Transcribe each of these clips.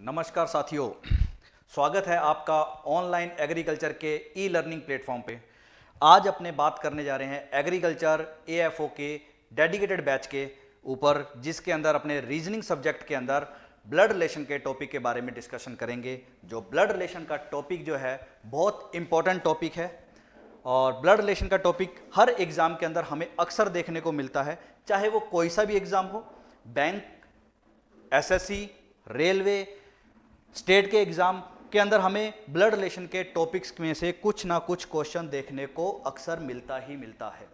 नमस्कार साथियों, स्वागत है आपका ऑनलाइन एग्रीकल्चर के ई लर्निंग प्लेटफॉर्म पे। आज अपने बात करने जा रहे हैं एग्रीकल्चर एएफओ के डेडिकेटेड बैच के ऊपर, जिसके अंदर अपने रीजनिंग सब्जेक्ट के अंदर ब्लड रिलेशन के टॉपिक के बारे में डिस्कशन करेंगे। जो ब्लड रिलेशन का टॉपिक जो है बहुत इंपॉर्टेंट टॉपिक है और ब्लड रिलेशन का टॉपिक हर एग्जाम के अंदर हमें अक्सर देखने को मिलता है, चाहे वो कोई सा भी एग्जाम हो, बैंक, एसएससी, रेलवे, स्टेट के एग्जाम के अंदर हमें ब्लड रिलेशन के टॉपिक्स में से कुछ ना कुछ क्वेश्चन देखने को अक्सर मिलता ही मिलता है।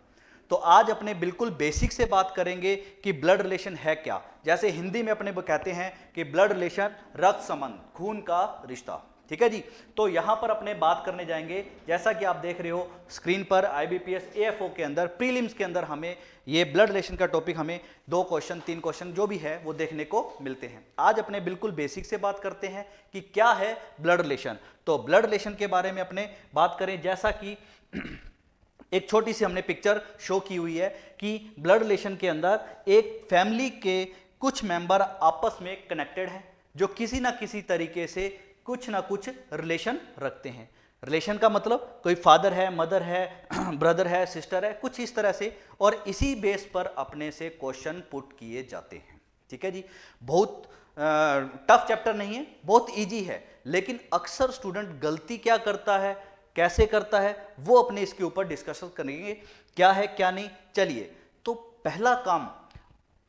तो आज अपने बिल्कुल बेसिक से बात करेंगे कि ब्लड रिलेशन है क्या। जैसे हिंदी में अपने कहते हैं कि ब्लड रिलेशन रक्त संबंध, खून का रिश्ता, ठीक है जी। तो यहां पर अपने बात करने जाएंगे, जैसा कि आप देख रहे हो स्क्रीन पर, आईबीपीएस एएफओ के अंदर प्रीलिम्स के अंदर हमें ये ब्लड रिलेशन का टॉपिक हमें 2 क्वेश्चन 3 क्वेश्चन जो भी है वो देखने को मिलते हैं। आज अपने बिल्कुल बेसिक से बात करते हैं कि क्या है ब्लड रिलेशन। तो ब्लड रिलेशन के बारे में अपने बात करें, जैसा कि एक छोटी सी हमने पिक्चर शो की हुई है कि ब्लड रिलेशन के अंदर एक फैमिली के कुछ मेंबर आपस में कनेक्टेड हैं, जो किसी ना किसी तरीके से कुछ ना कुछ रिलेशन रखते हैं। रिलेशन का मतलब कोई फादर है, मदर है, ब्रदर है, सिस्टर है, कुछ इस तरह से, और इसी बेस पर अपने से क्वेश्चन पुट किए जाते हैं, ठीक है जी। बहुत टफ चैप्टर नहीं है, बहुत इजी है, लेकिन अक्सर स्टूडेंट गलती क्या करता है, कैसे करता है, वो अपने इसके ऊपर डिस्कशन करेंगे, क्या है क्या नहीं। चलिए, तो पहला काम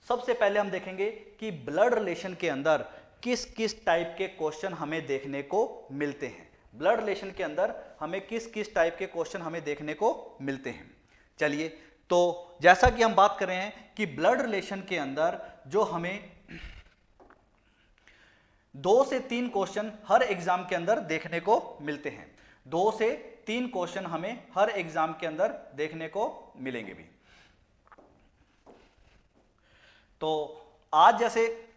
सबसे पहले हम देखेंगे कि ब्लड रिलेशन के अंदर किस किस टाइप के क्वेश्चन हमें देखने को मिलते हैं। ब्लड रिलेशन के अंदर हमें किस किस टाइप के क्वेश्चन हमें देखने को मिलते हैं। चलिए, तो जैसा कि हम बात कर रहे हैं कि ब्लड रिलेशन के अंदर जो हमें 2 से 3 क्वेश्चन हर एग्जाम के अंदर देखने को मिलते हैं। 2 से 3 क्वेश्चन हमें हर एग्जाम के अंदर देखने को मिलेंगे भी। तो आज जैसे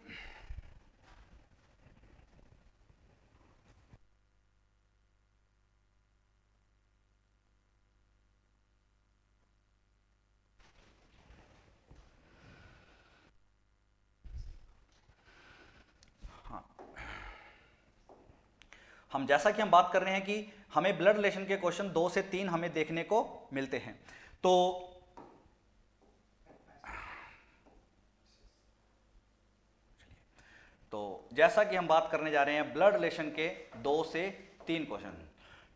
हम जैसा कि हम बात कर रहे हैं कि हमें ब्लड रिलेशन के क्वेश्चन 2 से 3 हमें देखने को मिलते हैं। तो जैसा कि हम बात करने जा रहे हैं ब्लड रिलेशन के 2 से 3 क्वेश्चन।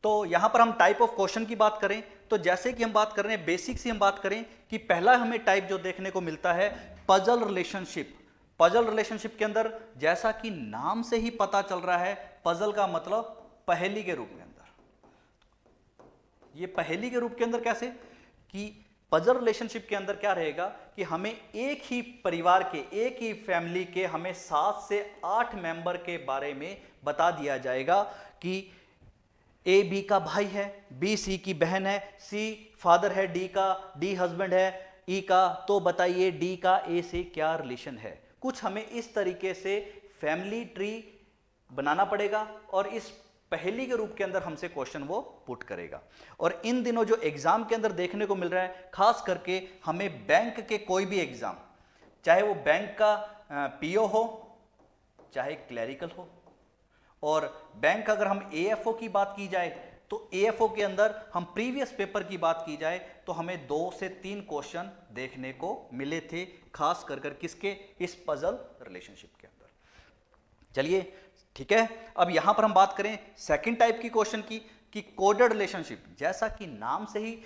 तो यहां पर हम टाइप ऑफ क्वेश्चन की बात करें तो जैसे कि हम बात कर रहे हैं, बेसिक से हम बात करें कि पहला हमें टाइप जो देखने को मिलता है पजल रिलेशनशिप। पजल रिलेशनशिप के अंदर जैसा कि नाम से ही पता चल रहा है, पजल का मतलब पहेली के रूप के अंदर। ये पहेली के रूप के अंदर कैसे कि पजल रिलेशनशिप के अंदर क्या रहेगा कि हमें एक ही परिवार के, एक ही फैमिली के हमें 7 से 8 मेंबर के बारे में बता दिया जाएगा कि ए बी का भाई है, बी सी की बहन है, सी फादर है, डी हस्बैंड है, ई का, तो बताइए डी का ए से क्या रिलेशन है। कुछ हमें इस तरीके से फैमिली ट्री बनाना पड़ेगा और इस पहेली के रूप के अंदर हमसे क्वेश्चन वो पुट करेगा। और इन दिनों जो एग्जाम के अंदर देखने को मिल रहा है, खास करके हमें बैंक के कोई भी एग्जाम, चाहे वो बैंक का पीओ हो, चाहे क्लरिकल हो, और बैंक अगर हम एएफओ की बात की जाए तो एएफओ के अंदर हम प्रीवियस पेपर की बात की जाए तो हमें 2 से 3 क्वेश्चन देखने को मिले थे, खास कर किसके, इस पजल रिलेशनशिप के अंदर। चलिए, ठीक है। अब यहां पर हम बात करें सेकंड टाइप की क्वेश्चन की कि कोडेड रिलेशनशिप। जैसा कि नाम से ही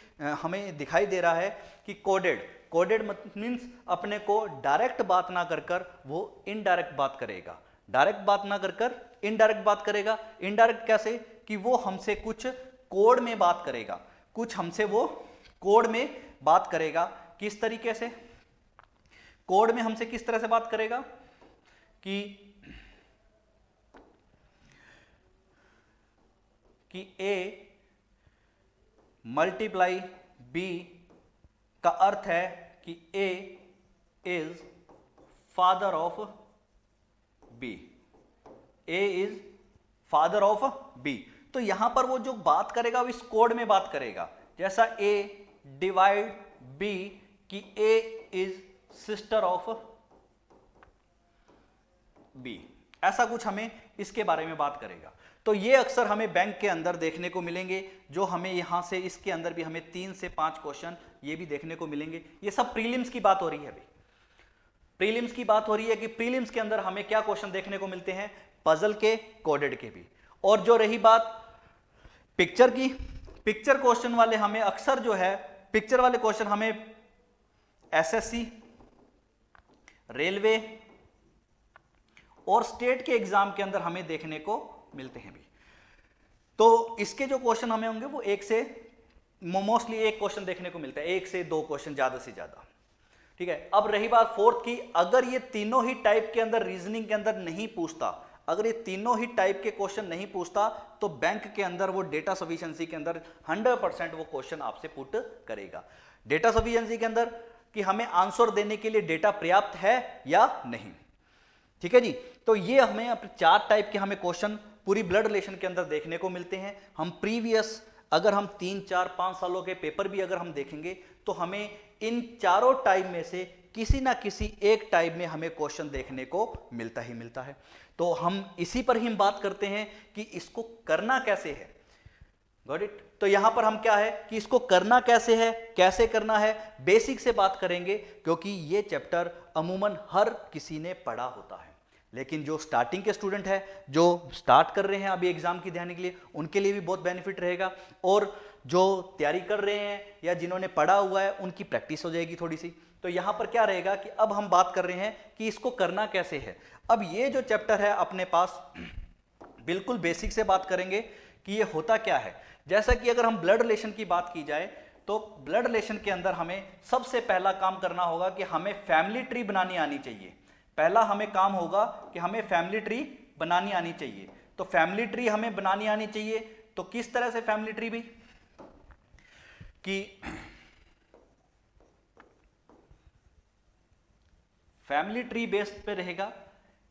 हमें दिखाई दे रहा है कि कोडेड मीन्स अपने को डायरेक्ट बात ना कर वो इनडायरेक्ट बात करेगा, डायरेक्ट बात ना कर इनडायरेक्ट बात करेगा। इनडायरेक्ट कैसे कि वो हमसे कुछ कोड में बात करेगा, कुछ हमसे वो कोड में बात करेगा। किस तरीके से कोड में हमसे किस तरह से बात करेगा कि ए मल्टीप्लाई बी का अर्थ है कि A is father of B, A is father of B. तो यहां पर वो जो बात करेगा वो इस कोड में बात करेगा, जैसा ए डिवाइड बी कि A is sister of B, ऐसा कुछ हमें इसके बारे में बात करेगा। तो ये अक्सर हमें बैंक के अंदर देखने को मिलेंगे, जो हमें यहाँ से इसके अंदर भी हमें 3 से 5 क्वेश्चन ये भी देखने को मिलेंगे। ये सब प्रीलिम्स की बात हो रही है अभी, प्रीलिम्स की बात हो रही है कि प्रीलिम्स के अंदर हमें क्या क्वेश्चन देखने को मिलते हैं, पजल के, कोडेड के भी। और जो रही बात पिक्चर की, पिक्चर क्वेश्चन वाले हमें अक्सर जो है पिक्चर वाले क्वेश्चन हमें एसएससी, रेलवे और स्टेट के एग्जाम के अंदर हमें देखने को मिलते हैं भी। तो इसके जो क्वेश्चन हमें होंगे वो एक से मोस्टली एक क्वेश्चन देखने को मिलता है, 1 से 2 क्वेश्चन ज्यादा से ज्यादा, ठीक है। अब रही बात फोर्थ की, अगर ये तीनों ही टाइप के अंदर रीजनिंग के अंदर नहीं पूछता, अगर ये तीनों ही टाइप के क्वेश्चन नहीं पूछता, तो बैंक के अंदर वो डेटा सफिशिएंसी के अंदर 100% वो क्वेश्चन आपसे पुट करेगा। डेटा सफिशिएंसी के अंदर कि हमें आंसर देने के लिए डेटा पर्याप्त है या नहीं, ठीक है जी। तो ये हमें अपने 4 टाइप के हमें क्वेश्चन पूरी ब्लड रिलेशन के अंदर देखने को मिलते हैं। हम प्रीवियस अगर हम 3, 4, 5 सालों के पेपर भी अगर हम देखेंगे तो हमें इन चारों टाइप में से किसी ना किसी एक टाइप में हमें क्वेश्चन देखने को मिलता ही मिलता है। तो हम इसी पर ही बात करते हैं कि इसको करना कैसे है। Got it. तो यहां पर हम क्या है कि इसको करना कैसे है, कैसे करना है, बेसिक से बात करेंगे, क्योंकि ये चैप्टर अमूमन हर किसी ने पढ़ा होता है, लेकिन जो स्टार्टिंग के स्टूडेंट है, जो स्टार्ट कर रहे हैं अभी एग्जाम की तैयारी के लिए, उनके लिए भी बहुत बेनिफिट रहेगा, और जो तैयारी कर रहे हैं या जिन्होंने पढ़ा हुआ है उनकी प्रैक्टिस हो जाएगी थोड़ी सी। तो यहां पर क्या रहेगा कि अब हम बात कर रहे हैं कि इसको करना कैसे है। अब ये जो चैप्टर है अपने पास बिल्कुल बेसिक से बात करेंगे कि ये होता क्या है। जैसा कि अगर हम ब्लड रिलेशन की बात की जाए तो ब्लड रिलेशन के अंदर हमें सबसे पहला काम करना होगा कि हमें फैमिली ट्री बनानी आनी चाहिए। पहला हमें काम होगा कि हमें फैमिली ट्री बनानी आनी चाहिए। तो फैमिली ट्री हमें बनानी आनी चाहिए। तो किस तरह से फैमिली ट्री भी कि फैमिली ट्री बेस्ड पे रहेगा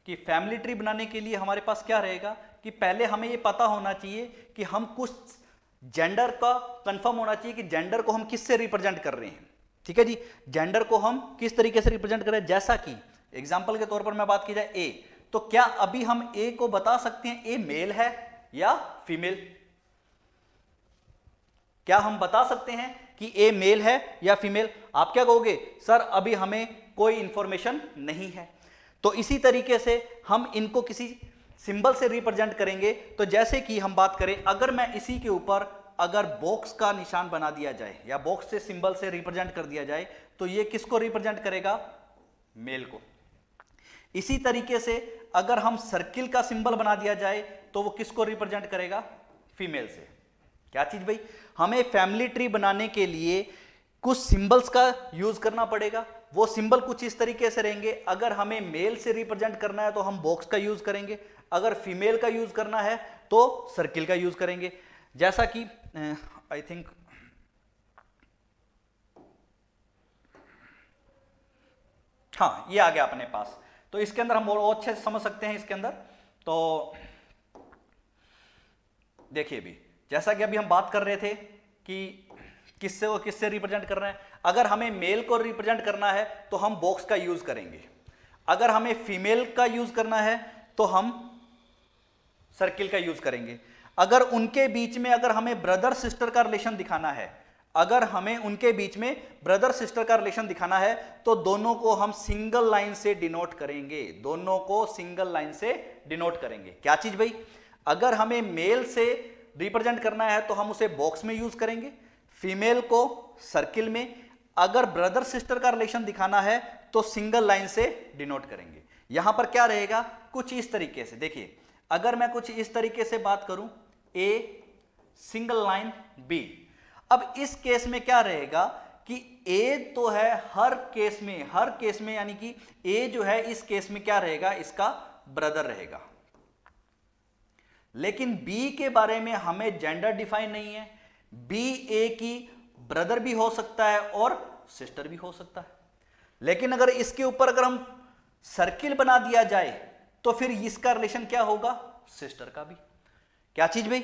कि फैमिली ट्री बनाने के लिए हमारे पास क्या रहेगा कि पहले हमें ये पता होना चाहिए कि हम कुछ जेंडर का कंफर्म होना चाहिए कि जेंडर को हम किससे रिप्रेजेंट कर रहे हैं। ठीक है जी, जेंडर को हम किस तरीके से रिप्रेजेंट कर रहे हैं। जैसा कि एग्जाम्पल के तौर पर मैं बात की जाए ए, तो क्या अभी हम ए को बता सकते हैं ए मेल है या फीमेल? क्या हम बता सकते हैं कि ए मेल है या फीमेल? आप क्या कहोगे, सर अभी हमें कोई इंफॉर्मेशन नहीं है। तो इसी तरीके से हम इनको किसी सिंबल से रिप्रेजेंट करेंगे। तो जैसे कि हम बात करें, अगर मैं इसी के ऊपर अगर बॉक्स का निशान बना दिया जाए या बॉक्स से सिंबल से रिप्रेजेंट कर दिया जाए, तो ये किसको रिप्रेजेंट करेगा? मेल को। इसी तरीके से अगर हम सर्किल का सिंबल बना दिया जाए तो वो किसको रिप्रेजेंट करेगा? फीमेल से। क्या चीज भाई, हमें फैमिली ट्री बनाने के लिए कुछ सिंबल्स का यूज करना पड़ेगा। वो सिंबल कुछ इस तरीके से रहेंगे। अगर हमें मेल से रिप्रेजेंट करना है तो हम बॉक्स का यूज करेंगे, अगर फीमेल का यूज करना है तो सर्किल का यूज करेंगे। जैसा कि आई थिंक हाँ, ये आ गया अपने पास। तो इसके अंदर हम और अच्छे से समझ सकते हैं। इसके अंदर तो देखिए भी, जैसा कि अभी हम बात कर रहे थे कि किससे रिप्रेजेंट करना है। अगर हमें मेल को रिप्रेजेंट करना है तो हम बॉक्स का यूज करेंगे, अगर हमें फीमेल का यूज करना है तो हम सर्किल का यूज करेंगे। अगर उनके बीच में अगर हमें ब्रदर सिस्टर का रिलेशन दिखाना है, अगर हमें उनके बीच में ब्रदर सिस्टर का रिलेशन दिखाना है तो दोनों को हम सिंगल लाइन से डिनोट करेंगे, दोनों को सिंगल लाइन से डिनोट करेंगे। क्या चीज भाई, अगर हमें मेल से रिप्रेजेंट करना है तो हम उसे बॉक्स में यूज करेंगे, फीमेल को सर्किल में, अगर ब्रदर सिस्टर का रिलेशन दिखाना है तो सिंगल लाइन से डिनोट करेंगे। यहां पर क्या रहेगा, कुछ इस तरीके से देखिए, अगर मैं कुछ इस तरीके से बात करूं, ए सिंगल लाइन बी। अब इस केस में क्या रहेगा कि ए तो है हर केस में यानी कि ए जो है इस केस में क्या रहेगा, इसका ब्रदर रहेगा। लेकिन बी के बारे में हमें जेंडर डिफाइन नहीं है। बी ए की ब्रदर भी हो सकता है और सिस्टर भी हो सकता है। लेकिन अगर इसके ऊपर अगर हम सर्किल बना दिया जाए तो फिर इसका रिलेशन क्या होगा? सिस्टर का भी। क्या चीज भाई,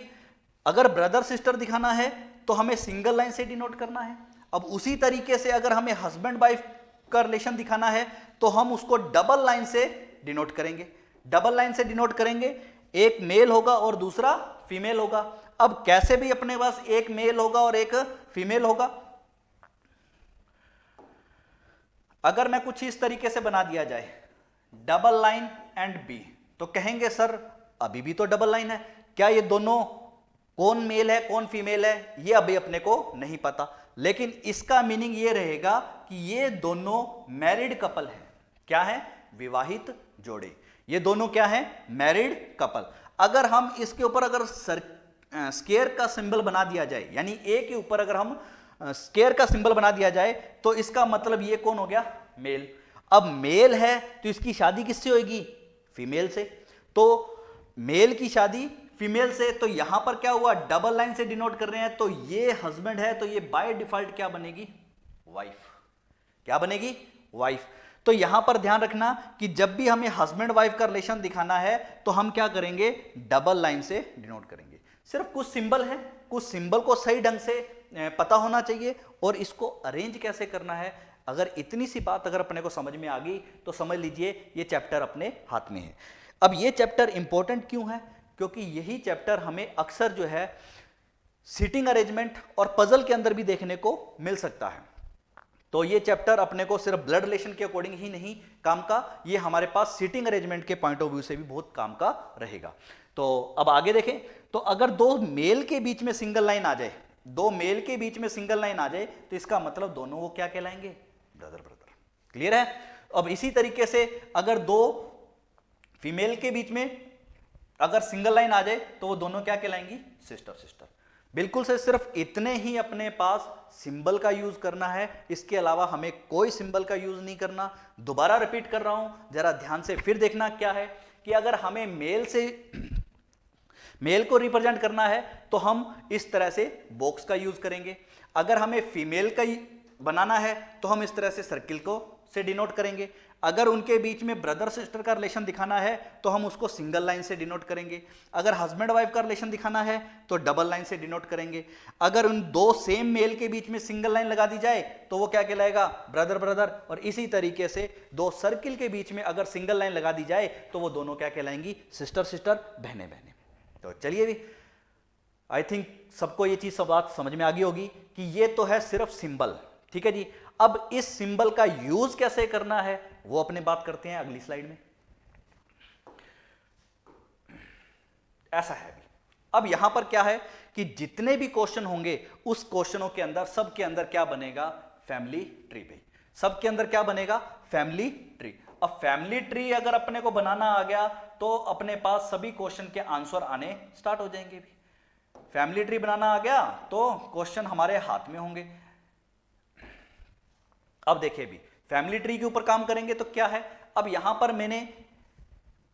अगर ब्रदर सिस्टर दिखाना है तो हमें सिंगल लाइन से डिनोट करना है। अब उसी तरीके से अगर हमें हस्बैंड वाइफ का रिलेशन दिखाना है तो हम उसको डबल लाइन से डिनोट करेंगे। डबल लाइन से डिनोट करेंगे, एक मेल होगा और दूसरा फीमेल होगा। अब कैसे भी अपने पास एक मेल होगा और एक फीमेल होगा। अगर मैं कुछ इस तरीके से बना दिया जाए डबल लाइन एंड बी, तो कहेंगे सर अभी भी तो डबल लाइन है, क्या ये दोनों कौन मेल है कौन फीमेल है ये अभी अपने को नहीं पता, लेकिन इसका मीनिंग ये रहेगा कि ये दोनों मैरिड कपल हैं। क्या है? विवाहित जोड़े। ये दोनों क्या है? Married couple. अगर हम इसके ऊपर अगर स्केयर का सिंबल बना दिया जाए, यानी ए के ऊपर अगर हम स्केयर का सिंबल बना दिया जाए, तो इसका मतलब ये कौन हो गया? मेल। अब मेल है तो इसकी शादी किससे होगी? फीमेल से। तो मेल की शादी फीमेल से, तो यहां पर क्या हुआ? डबल लाइन से डिनोट कर रहे हैं, तो ये हस्बैंड है तो ये बाय डिफॉल्ट क्या बनेगी? वाइफ। क्या बनेगी? वाइफ। तो यहां पर ध्यान रखना कि जब भी हमें हस्बैंड वाइफ का रिलेशन दिखाना है तो हम क्या करेंगे? डबल लाइन से डिनोट करेंगे। सिर्फ कुछ सिंबल है, कुछ सिंबल को सही ढंग से पता होना चाहिए और इसको अरेंज कैसे करना है। अगर इतनी सी बात अगर अपने को समझ में आ गई तो समझ लीजिए ये चैप्टर अपने हाथ में है। अब ये चैप्टर इंपॉर्टेंट क्यों है? क्योंकि यही चैप्टर हमें अक्सर जो है सीटिंग अरेंजमेंट और पजल के अंदर भी देखने को मिल सकता है। तो ये चैप्टर अपने को सिर्फ ब्लड रिलेशन के अकॉर्डिंग ही नहीं काम का, ये हमारे पास सीटिंग अरेंजमेंट के पॉइंट ऑफ व्यू से भी बहुत काम का रहेगा। तो अब आगे देखें, तो अगर दो मेल के बीच में सिंगल लाइन आ जाए, दो मेल के बीच में सिंगल लाइन आ जाए, तो इसका मतलब दोनों वो क्या कहलाएंगे? Brother brother. क्लियर है? अब इसी तरीके से अगर दो फीमेल के बीच में अगर सिंगल लाइन आ जाए तो वो दोनों क्या कहलाएंगी? Sister sister. बिल्कुल से सिर्फ इतने ही अपने पास सिंबल का यूज करना है, इसके अलावा हमें कोई सिंबल का यूज नहीं करना। दोबारा रिपीट कर रहा हूं, जरा ध्यान से फिर देखना क्या है कि अगर हमें मेल को रिप्रेजेंट करना है तो हम इस तरह से बॉक्स का यूज करेंगे। अगर हमें फीमेल का बनाना है तो हम इस तरह से सर्किल को से डिनोट करेंगे। अगर उनके बीच में ब्रदर सिस्टर का रिलेशन दिखाना है तो हम उसको सिंगल लाइन से डिनोट करेंगे। अगर हस्बैंड वाइफ का रिलेशन दिखाना है तो डबल लाइन से डिनोट करेंगे। अगर उन दो सेम मेल के बीच में सिंगल लाइन लगा दी जाए तो वो क्या कहलाएगा? Brother brother. और इसी तरीके से दो सर्किल के बीच में अगर सिंगल लाइन लगा दी जाए तो वो दोनों क्या कहलाएंगी? सिस्टर सिस्टर, बहने बहने। तो चलिए भी, आई थिंक सबको ये चीज सब बात समझ में आ गई होगी कि ये तो है सिर्फ सिंबल। ठीक है जी। अब इस सिंबल का यूज कैसे करना है वो अपने बात करते हैं अगली स्लाइड में। ऐसा है भी। अब यहां पर क्या है कि जितने भी क्वेश्चन होंगे उस क्वेश्चनों के अंदर सबके अंदर क्या बनेगा? फैमिली ट्री पे। सबके अंदर क्या बनेगा? Family tree. अब फैमिली ट्री अगर अपने को बनाना आ गया तो अपने पास सभी क्वेश्चन के आंसर आने स्टार्ट हो जाएंगे भी। फैमिली ट्री बनाना आ गया तो क्वेश्चन हमारे हाथ में होंगे। अब देखिए भी, फैमिली ट्री के ऊपर काम करेंगे तो क्या है? अब यहां पर मैंने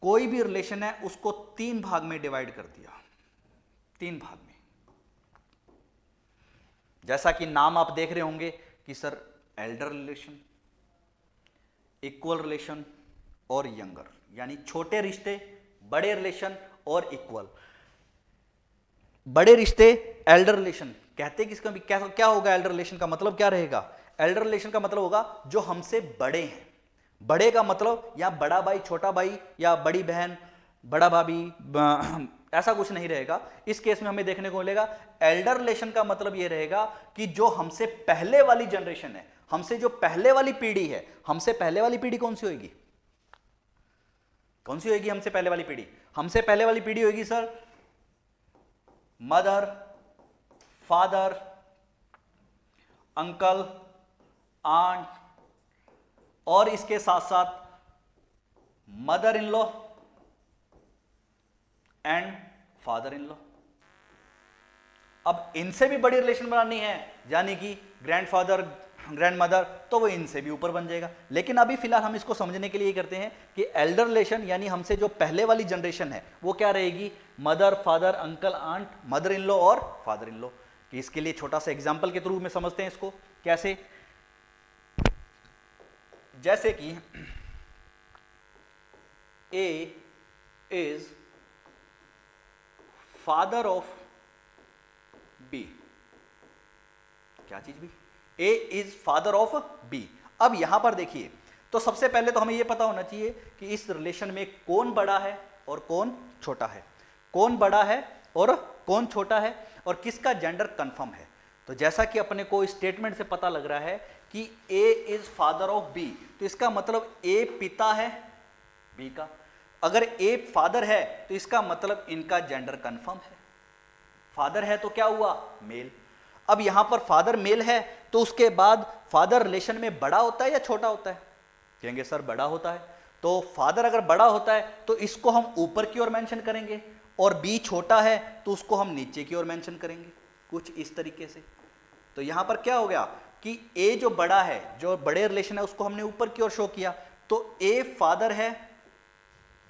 कोई भी रिलेशन है उसको 3 भाग में डिवाइड कर दिया, 3 भाग में। जैसा कि नाम आप देख रहे होंगे कि sir Elder relation, equal relation और यंगर, यानी छोटे रिश्ते, बड़े रिलेशन और इक्वल। बड़े रिश्ते एल्डर रिलेशन कहते किसका भी, क्या होगा? एल्डर रिलेशन का मतलब क्या रहेगा? एल्डर रिलेशन का मतलब होगा जो हमसे बड़े हैं। बड़े का मतलब या बड़ा भाई छोटा भाई या बड़ी बहन बड़ा भाभी, ऐसा कुछ नहीं रहेगा। इस केस में हमें देखने को मिलेगा एल्डर रिलेशन का मतलब यह रहेगा कि जो हमसे पहले वाली जनरेशन है, हमसे जो पहले वाली पीढ़ी है। हमसे पहले वाली पीढ़ी कौन सी होगी? कौन सी होगी हमसे पहले वाली पीढ़ी? हमसे पहले वाली पीढ़ी होगी sir mother, father, uncle, aunt और इसके साथ साथ mother in law and father in law. अब इनसे भी बड़ी रिलेशन बनानी है, यानी कि ग्रैंडफादर, ग्रैंड मदर, तो वो इनसे भी ऊपर बन जाएगा। लेकिन अभी फिलहाल हम इसको समझने के लिए करते हैं कि एल्डर रिलेशन यानी हमसे जो पहले वाली जनरेशन है वो क्या रहेगी? Mother, father, uncle, aunt, mother in law और फादर इन लॉ। कि इसके लिए छोटा सा एग्जाम्पल के थ्रू में समझते हैं इसको। कैसे? जैसे कि A is father of B. क्या चीज भी? ए इज फादर ऑफ बी। अब यहां पर देखिए, तो सबसे पहले तो हमें ये पता होना चाहिए कि इस रिलेशन में कौन बड़ा है और कौन छोटा है, कौन बड़ा है और कौन छोटा है, और किसका जेंडर कंफर्म है। तो जैसा कि अपने को इस स्टेटमेंट से पता लग रहा है कि A is father of B, तो इसका मतलब ए पिता है बी का। अगर ए फादर है तो इसका मतलब इनका जेंडर कंफर्म है। फादर है तो क्या हुआ, मेल। अब यहां पर फादर मेल है तो उसके बाद फादर रिलेशन में बड़ा होता है या छोटा होता है, कहेंगे सर बड़ा होता है। तो फादर अगर बड़ा होता है तो इसको हम ऊपर की ओर मेंशन करेंगे, और बी छोटा है तो उसको हम नीचे की ओर मेंशन करेंगे, कुछ इस तरीके से। तो यहां पर क्या हो गया कि ए जो बड़ा है, जो बड़े रिलेशन है, उसको हमने ऊपर की ओर शो किया, तो ए फादर है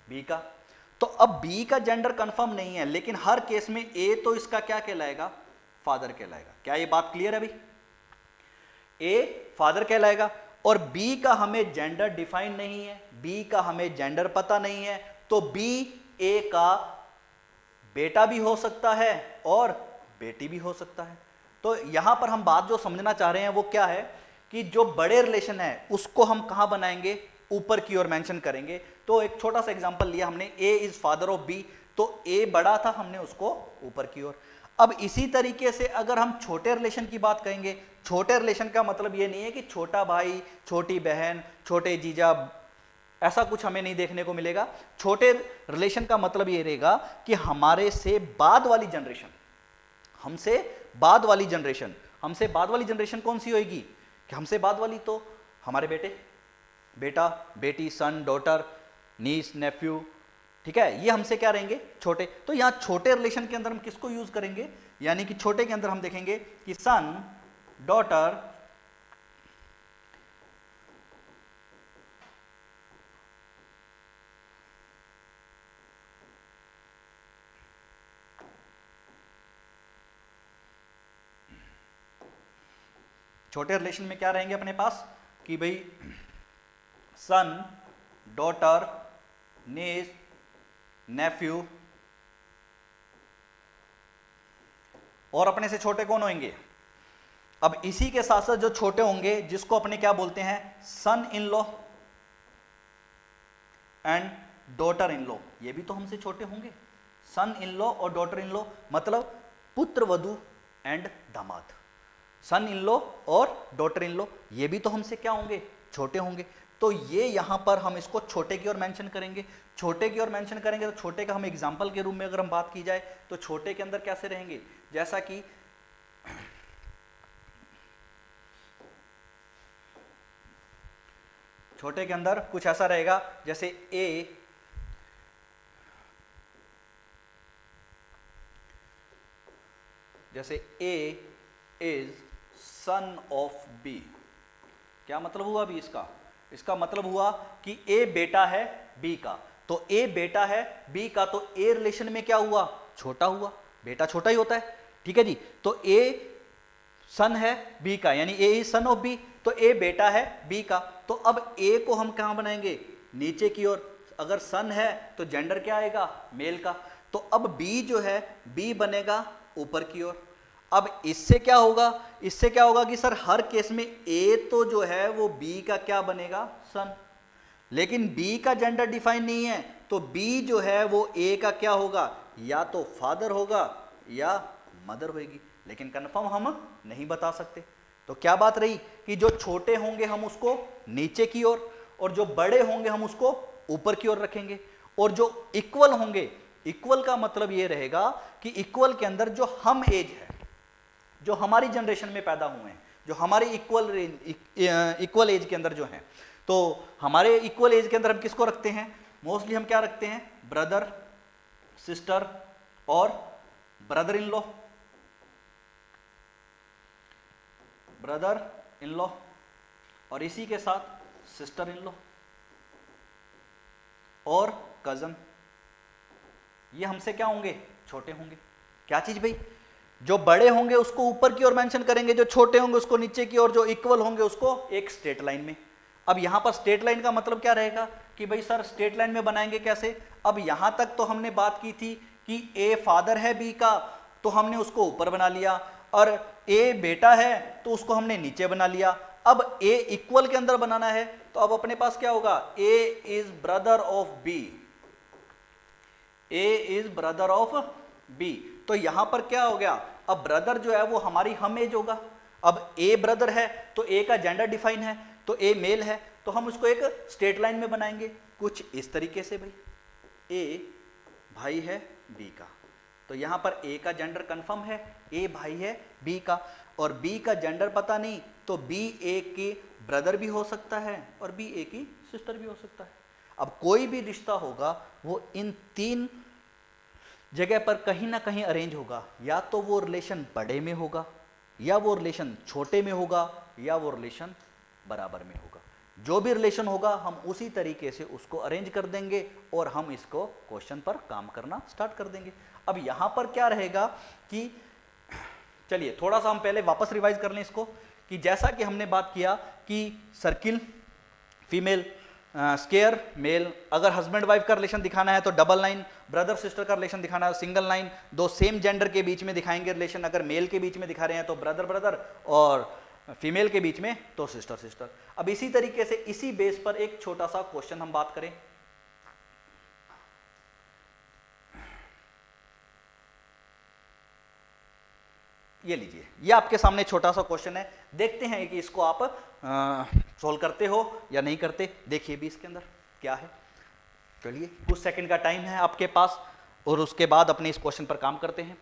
बी का। तो अब बी का जेंडर कंफर्म नहीं है, लेकिन हर केस में ए तो इसका क्या कहलाएगा, फादर कहलाएगा। क्या ये बात क्लियर है अभी, ए फादर कहलाएगा, और बी का हमें जेंडर डिफाइन नहीं है, बी का हमें जेंडर पता नहीं है, तो बी ए का बेटा भी हो सकता है और बेटी भी हो सकता है। तो यहां पर हम बात जो समझना चाह रहे हैं वो क्या है कि जो बड़े रिलेशन है उसको हम कहां बनाएंगे, ऊपर की ओर मेंशन करेंगे। तो एक छोटा सा एग्जांपल लिया हमने, ए इज फादर ऑफ बी, तो ए बड़ा था, हमने उसको ऊपर की ओर। अब इसी तरीके से अगर हम छोटे रिलेशन की बात करेंगे, छोटे रिलेशन का मतलब ये नहीं है कि छोटा भाई, छोटी बहन, छोटे जीजा, ऐसा कुछ हमें नहीं देखने को मिलेगा। छोटे रिलेशन का मतलब ये रहेगा कि हमारे से बाद वाली जनरेशन, हमसे बाद वाली जनरेशन, हमसे बाद वाली जनरेशन कौन सी होगी कि हमसे बाद वाली तो हमारे बेटे, बेटा, बेटी, सन, डॉटर, नीस, नेफ्यू, ठीक है, ये हमसे क्या रहेंगे, छोटे। तो यहां छोटे रिलेशन के अंदर हम किसको यूज करेंगे, यानी कि छोटे के अंदर हम देखेंगे कि सन, डॉटर, छोटे रिलेशन में क्या रहेंगे अपने पास कि भाई सन, डॉटर, नीस, नेफ्यू, और अपने से छोटे कौन होंगे। अब इसी के साथ साथ जो छोटे होंगे जिसको अपने क्या बोलते हैं, son in law and daughter in law, ये भी तो हमसे छोटे होंगे। सन इन लॉ और डॉटर इन लॉ मतलब पुत्र वधू एंड दामाद, सन इन लॉ और डॉटर इन लॉ, ये भी तो हमसे क्या होंगे, छोटे होंगे। तो ये यहां पर हम इसको छोटे की ओर मेंशन करेंगे। छोटे की ओर मेंशन करेंगे तो छोटे का हम एग्जांपल के रूप में अगर हम बात की जाए तो छोटे के अंदर कैसे रहेंगे, जैसा कि छोटे के अंदर कुछ ऐसा रहेगा जैसे ए इज सन ऑफ बी। क्या मतलब हुआ अभी इसका, इसका मतलब हुआ कि ए बेटा है बी का। तो ए बेटा है बी का, तो ए रिलेशन में क्या हुआ, छोटा हुआ, बेटा छोटा ही होता है, ठीक है जी। तो ए सन है बी का, यानी ए इज सन ऑफ बी, तो ए बेटा है बी का। तो अब ए को हम कहां बनाएंगे, नीचे की ओर। अगर सन है तो जेंडर क्या आएगा, मेल का। तो अब बी जो है, बी बनेगा ऊपर की ओर। अब इससे क्या होगा, इससे क्या होगा कि सर हर केस में ए तो जो है वो बी का क्या बनेगा, सन, लेकिन बी का जेंडर डिफाइन नहीं है, तो बी जो है वो ए का क्या होगा, या तो फादर होगा या मदर होगी, लेकिन कंफर्म हम नहीं बता सकते। तो क्या बात रही कि जो छोटे होंगे हम उसको नीचे की ओर, और जो बड़े होंगे हम उसको ऊपर की ओर रखेंगे, और जो इक्वल होंगे, इक्वल का मतलब ये रहेगा कि इक्वल के अंदर जो हम एज है, जो हमारी जनरेशन में पैदा हुए हैं, जो हमारे इक्वल एज के अंदर जो हैं, तो हमारे इक्वल एज के अंदर हम किसको रखते हैं, मोस्टली हम क्या रखते हैं, ब्रदर, सिस्टर और brother in law, brother in law, और इसी के साथ सिस्टर इन लॉ और कजन। ये हमसे क्या होंगे, छोटे होंगे। क्या चीज भाई, जो बड़े होंगे उसको ऊपर की ओर मेंशन करेंगे, जो छोटे होंगे उसको नीचे की ओर, जो इक्वल होंगे उसको एक स्ट्रेट लाइन में। अब यहां पर स्ट्रेट लाइन का मतलब क्या रहेगा कि भाई सर स्ट्रेट लाइन में बनाएंगे कैसे। अब यहां तक तो हमने बात की थी कि ए फादर है बी का, तो हमने उसको ऊपर बना लिया, और ए बेटा है तो उसको हमने नीचे बना लिया। अब ए इक्वल के अंदर बनाना है तो अब अपने पास क्या होगा, A is brother of B, A is brother of B. तो यहां पर क्या हो गया, अब ब्रदर जो है वो हमारी हम एज होगा। अब ए ब्रदर है तो ए का जेंडर डिफाइन है, तो ए मेल है, तो हम उसको एक स्ट्रेट लाइन में बनाएंगे कुछ इस तरीके से। भाई ए भाई है बी का, तो यहां पर ए का जेंडर कंफर्म है, ए भाई है बी का, और बी का जेंडर पता नहीं, तो बी ए की ब्रदर भी हो सकता है और बी ए की सिस्टर भी हो सकता है। अब कोई भी रिश्ता होगा वो इन तीन जगह पर कहीं ना कहीं अरेंज होगा, या तो वो रिलेशन बड़े में होगा, या वो रिलेशन छोटे में होगा, या वो रिलेशन बराबर में होगा। जो भी रिलेशन होगा हम उसी तरीके से उसको अरेंज कर देंगे और हम इसको क्वेश्चन पर काम करना स्टार्ट कर देंगे। अब यहां पर क्या रहेगा कि चलिए थोड़ा सा हम पहले वापस रिवाइज कर लें इसको, कि जैसा कि हमने बात किया कि सर्किल फीमेल, स्क्वायर मेल, अगर हस्बैंड वाइफ का रिलेशन दिखाना है तो डबल लाइन, ब्रदर सिस्टर का रिलेशन दिखाना है सिंगल लाइन, दो सेम जेंडर के बीच में दिखाएंगे रिलेशन, अगर मेल के बीच में दिखा रहे हैं तो ब्रदर ब्रदर, और फीमेल के बीच में तो सिस्टर सिस्टर। अब इसी तरीके से इसी बेस पर एक छोटा सा क्वेश्चन हम बात करें। ये लीजिए, ये आपके सामने छोटा सा क्वेश्चन है, देखते हैं कि इसको आप सोल्व करते हो या नहीं करते। देखिए भी इसके अंदर क्या है। चलिए कुछ सेकंड का टाइम है आपके पास और उसके बाद अपने इस क्वेश्चन पर काम करते हैं।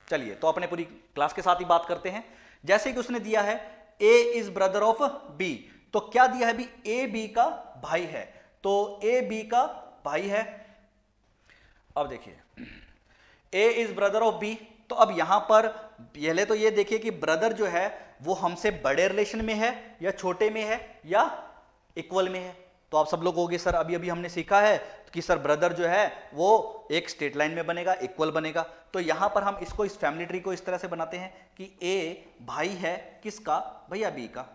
चलिए तो अपने पूरी क्लास के साथ ही बात करते हैं। जैसे कि उसने दिया है ए इज ब्रदर ऑफ बी, तो क्या दिया है भी, ए बी का भाई है, तो ए बी का भाई है। अब देखिए ए इज ब्रदर ऑफ बी, तो अब यहां पर पहले तो ये देखिए कि ब्रदर जो है वो हमसे बड़े रिलेशन में है या छोटे में है या इक्वल में है। तो आप सब लोग होंगे सर अभी अभी हमने सीखा है कि सर ब्रदर जो है वो एक स्ट्रेट लाइन में बनेगा, इक्वल बनेगा। तो यहां पर हम इसको, इस फैमिली ट्री को इस तरह से बनाते हैं कि ए भाई है किसका, भैया बी का।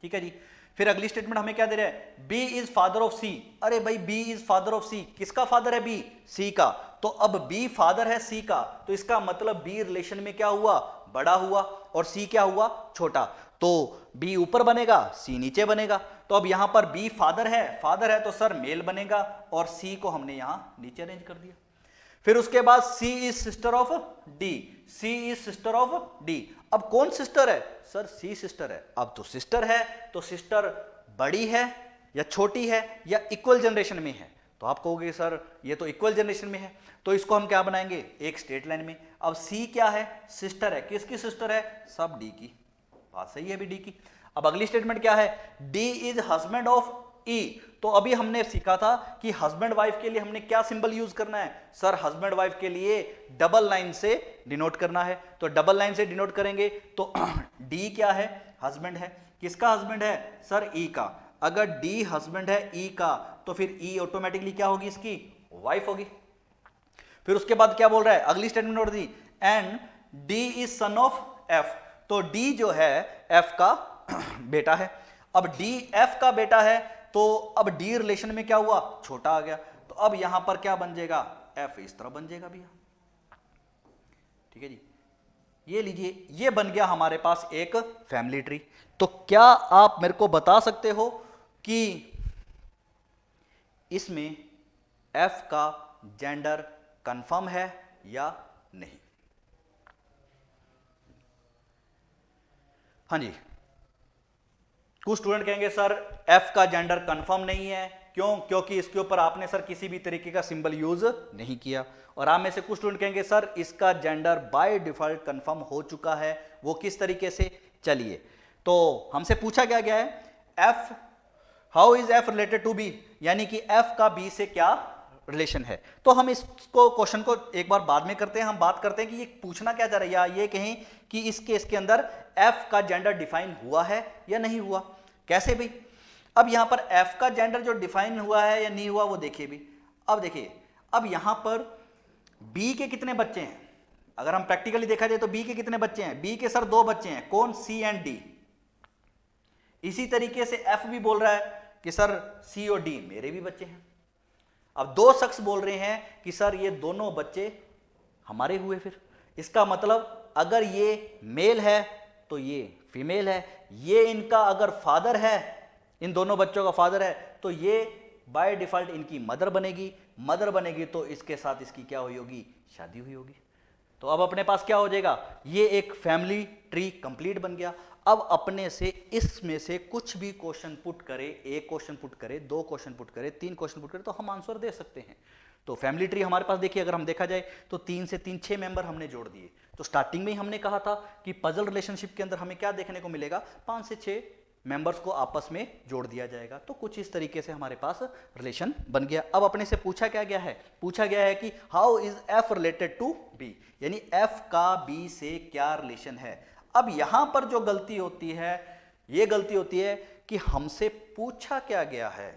ठीक है जी। फिर अगली स्टेटमेंट हमें क्या दे रहा है, बी इज फादर ऑफ सी। अरे भाई बी इज फादर ऑफ सी, किसका फादर है, बी, सी का। तो अब बी फादर है सी का, तो इसका मतलब बी रिलेशन में क्या हुआ, बड़ा हुआ, और सी क्या हुआ, छोटा। तो बी ऊपर बनेगा, सी नीचे बनेगा। तो अब यहां पर बी फादर है तो सर मेल बनेगा, और सी को हमने यहां नीचे अरेंज कर दिया। फिर उसके बाद C is sister of D, C is sister of D. अब कौन सिस्टर है, सर सी सिस्टर है। अब तो सिस्टर है तो सिस्टर बड़ी है या छोटी है या इक्वल जनरेशन में है, तो आप कहोगे सर ये तो इक्वल जनरेशन में है, तो इसको हम क्या बनाएंगे, एक स्ट्रेट लाइन में। अब सी क्या है, सिस्टर है, किसकी सिस्टर है, सब डी की। बात सही है भी डी की। अब अगली स्टेटमेंट क्या है, डी इज हस्बैंड ऑफ ई। तो अभी हमने सीखा था कि हस्बैंड वाइफ के लिए हमने क्या सिंबल यूज करना है, सर हस्बैंड वाइफ के लिए डबल लाइन से डिनोट करना है। तो डबल लाइन से डिनोट करेंगे तो डी क्या है, हस्बैंड है, किसका हस्बैंड है, सर ई का। अगर डी हस्बैंड है ई का तो फिर ई ऑटोमेटिकली क्या होगी, इसकी वाइफ होगी। फिर उसके बाद क्या बोल रहा है, अगली statement note the, and D is son of F. तो डी जो है एफ का बेटा है। अब डी एफ का बेटा है तो अब डी रिलेशन में क्या हुआ, छोटा आ गया। तो अब यहां पर क्या बन जाएगा, एफ इस तरह बन जाएगा भैया। ठीक है जी, ये लीजिए, ये बन गया हमारे पास एक फैमिली ट्री। तो क्या आप मेरे को बता सकते हो कि इसमें एफ का जेंडर कंफर्म है या नहीं। हाँ जी, कुछ स्टूडेंट कहेंगे सर एफ का जेंडर कंफर्म नहीं है, क्यों, क्योंकि इसके ऊपर आपने सर किसी भी तरीके का सिंबल यूज नहीं किया। और आप में से कुछ स्टूडेंट कहेंगे सर इसका जेंडर बाय डिफॉल्ट कंफर्म हो चुका है, वो किस तरीके से, चलिए तो हमसे पूछा क्या गया है, F, how is F related to B, यानी कि एफ का बी से क्या रिलेशन है। तो हम इसको क्वेश्चन को एक बार बाद में करते हैं, हम बात करते हैं कि ये पूछना क्या चाह रहा है, या ये कहें कि इस केस के अंदर एफ का जेंडर डिफाइन हुआ है या नहीं हुआ। कैसे भी, अब यहां पर एफ का जेंडर जो डिफाइन हुआ है या नहीं हुआ वो देखिए भी। अब देखिए, अब यहां पर बी के कितने बच्चे हैं, अगर हम प्रैक्टिकली देखा जाए तो बी के कितने बच्चे हैं, बी के सर 2 बच्चे हैं, कौन, सी एंड डी। इसी तरीके से एफ भी बोल रहा है कि सर सी और डी मेरे भी बच्चे हैं। अब 2 शख्स बोल रहे हैं कि सर ये दोनों बच्चे हमारे हुए, फिर इसका मतलब अगर ये मेल है तो ये फीमेल है, ये इनका अगर फादर है, इन दोनों बच्चों का फादर है, तो ये बाय डिफॉल्ट इनकी मदर बनेगी। मदर बनेगी तो इसके साथ इसकी क्या हुई होगी, शादी हुई होगी। तो अब अपने पास क्या हो जाएगा, ये एक फैमिली ट्री कंप्लीट बन गया। अब अपने से इसमें से कुछ भी क्वेश्चन पुट करे, एक क्वेश्चन पुट करे, दो क्वेश्चन पुट करे, तीन क्वेश्चन पुट करे, तो हम आंसर दे सकते हैं। तो फैमिली ट्री हमारे पास देखिए, अगर हम देखा जाए तो 3 से 3 6 मेंबर हमने जोड़ दिए। तो स्टार्टिंग में ही हमने कहा था कि पजल रिलेशनशिप के अंदर हमें क्या देखने को मिलेगा, 5 से 6 मेंबर्स को आपस में जोड़ दिया जाएगा। तो कुछ इस तरीके से हमारे पास रिलेशन बन गया। अब अपने से पूछा क्या गया है, पूछा गया है कि how is F related to B, यानी एफ का बी से क्या रिलेशन है। अब यहां पर जो गलती होती है, ये गलती होती है कि हमसे पूछा क्या गया है,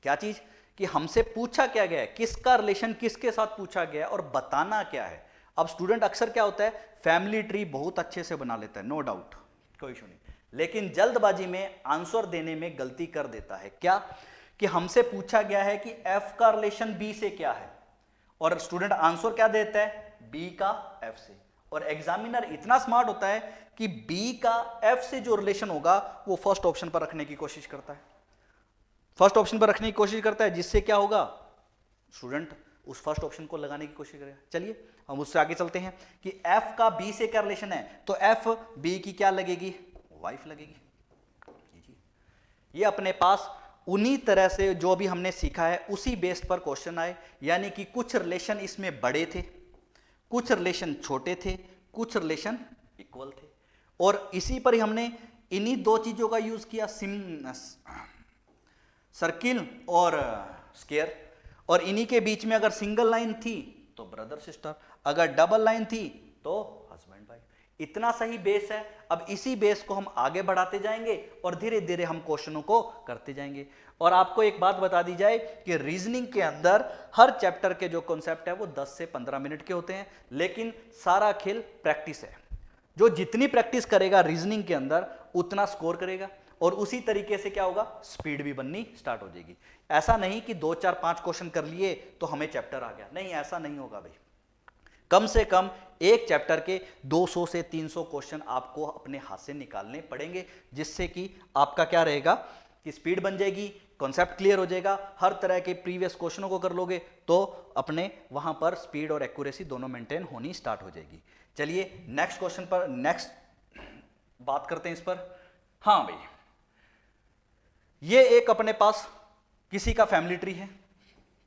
क्या चीज, कि हमसे पूछा क्या गया है, किसका रिलेशन किसके साथ पूछा गया है और बताना क्या है। अब स्टूडेंट अक्सर क्या होता है, फैमिली ट्री बहुत अच्छे से बना लेता है, नो डाउट, कोई इशू नहीं, लेकिन जल्दबाजी में आंसर देने में गलती कर देता है। क्या, कि हमसे पूछा गया है कि एफ का रिलेशन बी से क्या है, और स्टूडेंट आंसर क्या देता है, बी का एफ से। और एग्जामिनर इतना स्मार्ट होता है कि बी का एफ से जो रिलेशन होगा वो फर्स्ट ऑप्शन पर रखने की कोशिश करता है, फर्स्ट ऑप्शन पर रखने की कोशिश करता है, जिससे क्या होगा, स्टूडेंट उस फर्स्ट ऑप्शन को लगाने की कोशिश करेगा। चलिए हम उससे आगे चलते हैं कि एफ का बी से क्या रिलेशन है, तो एफ बी की क्या लगेगी, वाइफ लगेगी। ये अपने पास उन्हीं तरह से जो भी हमने सीखा है उसी बेस पर क्वेश्चन आए, यानी कि कुछ रिलेशन इसमें बड़े थे, कुछ रिलेशन छोटे थे, कुछ रिलेशन इक्वल थे, और इसी पर ही हमने इन्हीं दो चीजों का यूज किया, सर्किल और स्क्वायर। और इन्हीं के बीच में अगर सिंगल लाइन थी तो ब्रदर सिस्टर, अगर डबल लाइन थी तो हस्बैंड वाइफ। इतना सही बेस है। अब इसी बेस को हम आगे बढ़ाते जाएंगे और धीरे धीरे हम क्वेश्चनों को करते जाएंगे। और आपको एक बात बता दी जाए कि रीजनिंग के अंदर हर चैप्टर के जो कॉन्सेप्ट है वो 10 से 15 मिनट के होते हैं, लेकिन सारा खेल प्रैक्टिस है। जो जितनी प्रैक्टिस करेगा रीजनिंग के अंदर उतना स्कोर करेगा, और उसी तरीके से क्या होगा, स्पीड भी बननी स्टार्ट हो जाएगी। ऐसा नहीं कि 2 4 5 क्वेश्चन कर लिए तो हमें चैप्टर आ गया, नहीं, ऐसा नहीं होगा भाई। कम से कम एक चैप्टर के 200 से 300 क्वेश्चन आपको अपने हाथ से निकालने पड़ेंगे, जिससे कि आपका क्या रहेगा कि स्पीड बन जाएगी, कॉन्सेप्ट क्लियर हो जाएगा। हर तरह के प्रीवियस क्वेश्चनों को कर लोगे तो अपने वहां पर स्पीड और एक्यूरेसी दोनों मेंटेन होनी स्टार्ट हो जाएगी। चलिए नेक्स्ट क्वेश्चन पर, नेक्स्ट बात करते हैं इस पर। हाँ भाई, ये एक अपने पास किसी का फैमिली ट्री है,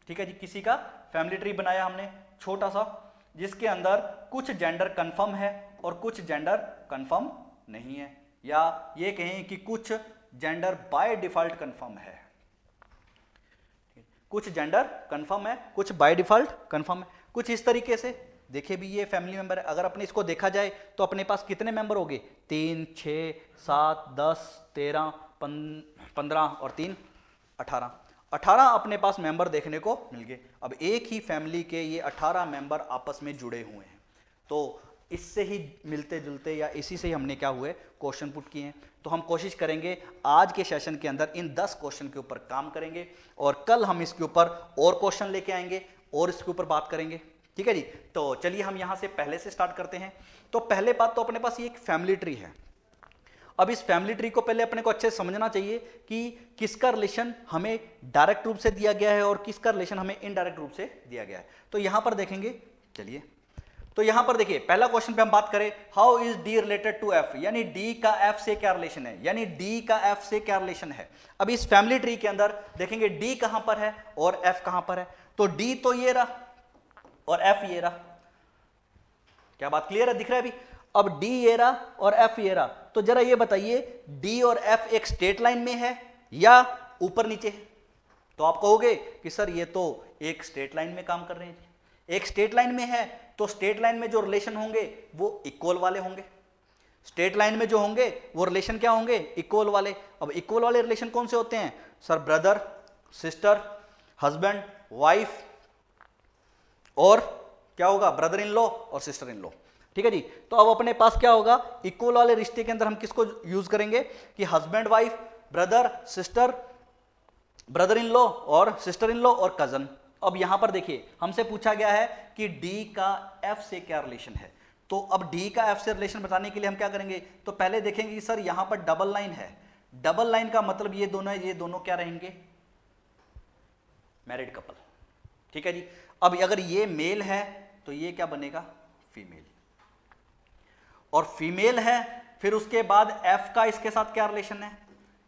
ठीक है जी, किसी का फैमिली ट्री बनाया हमने छोटा सा, जिसके अंदर कुछ जेंडर कंफर्म है और कुछ जेंडर कंफर्म नहीं है, या ये कहें कि कुछ जेंडर बाय डिफॉल्ट कंफर्म है। कुछ जेंडर कंफर्म है, कुछ बाय डिफॉल्ट कंफर्म है। कुछ इस तरीके से देखिए भी, ये फैमिली मेंबर है। अगर अपने इसको देखा जाए तो अपने पास कितने मेंबर हो गए, 3 6 7 10 13 15 और 3 18 18 अपने पास मेंबर देखने को मिल गए। अब एक ही फैमिली के ये 18 मेंबर आपस में जुड़े हुए हैं, तो इससे ही मिलते जुलते या इसी से ही हमने क्या हुए, क्वेश्चन पुट किए हैं। तो हम कोशिश करेंगे आज के सेशन के अंदर इन 10 क्वेश्चन के ऊपर काम करेंगे, और कल हम इसके ऊपर और क्वेश्चन लेके आएंगे और इसके ऊपर बात करेंगे, ठीक है जी। तो चलिए हम यहां से पहले से स्टार्ट करते हैं। तो पहले बात तो अपने पास ये एक फैमिली ट्री है। अब इस फैमिली ट्री को पहले अपने को अच्छे से समझना चाहिए कि किसका रिलेशन हमें डायरेक्ट रूप से दिया गया है और किसका रिलेशन हमें इनडायरेक्ट रूप से दिया गया है। तो यहां पर देखेंगे, चलिए, तो यहां पर देखिए पहला क्वेश्चन पे हम बात करें, how is D related to F, यानी डी का एफ से क्या रिलेशन है, यानी डी का एफ से क्या रिलेशन है। अब इस फैमिली ट्री के अंदर देखेंगे डी कहां पर है और एफ कहां पर है। तो डी तो ये रहा और एफ ये रहा, क्या बात क्लियर है, दिख रहा है अभी। अब डी ये रहा और एफ ये रहा, तो जरा ये बताइए डी और एफ एक स्ट्रेट लाइन में है या ऊपर नीचे है। तो आप कहोगे कि सर ये तो एक स्ट्रेट लाइन में काम कर रहे हैं। एक स्ट्रेट लाइन में है तो स्ट्रेट लाइन में जो रिलेशन होंगे वो इक्वल वाले होंगे। स्ट्रेट लाइन में जो होंगे वो रिलेशन क्या होंगे, इक्वल वाले। अब इक्वल वाले रिलेशन कौन से होते हैं sir, brother sister, husband wife, और क्या होगा, ब्रदर इन लॉ और सिस्टर इन लॉ, ठीक है जी। तो अब अपने पास क्या होगा, इक्वल वाले रिश्ते के अंदर हम किसको यूज करेंगे कि husband wife, brother sister, brother in law और सिस्टर इन लॉ और कजन। अब यहां पर देखिए हमसे पूछा गया है कि डी का एफ से क्या रिलेशन है, तो अब डी का एफ से रिलेशन बताने के लिए हम क्या करेंगे, तो पहले देखेंगे कि सर यहां पर डबल लाइन है, डबल लाइन का मतलब ये दोनों क्या रहेंगे, मैरिड कपल। ठीक है जी। अब अगर ये मेल है तो ये क्या बनेगा, फीमेल, और फीमेल है फिर उसके बाद एफ का इसके साथ क्या रिलेशन है,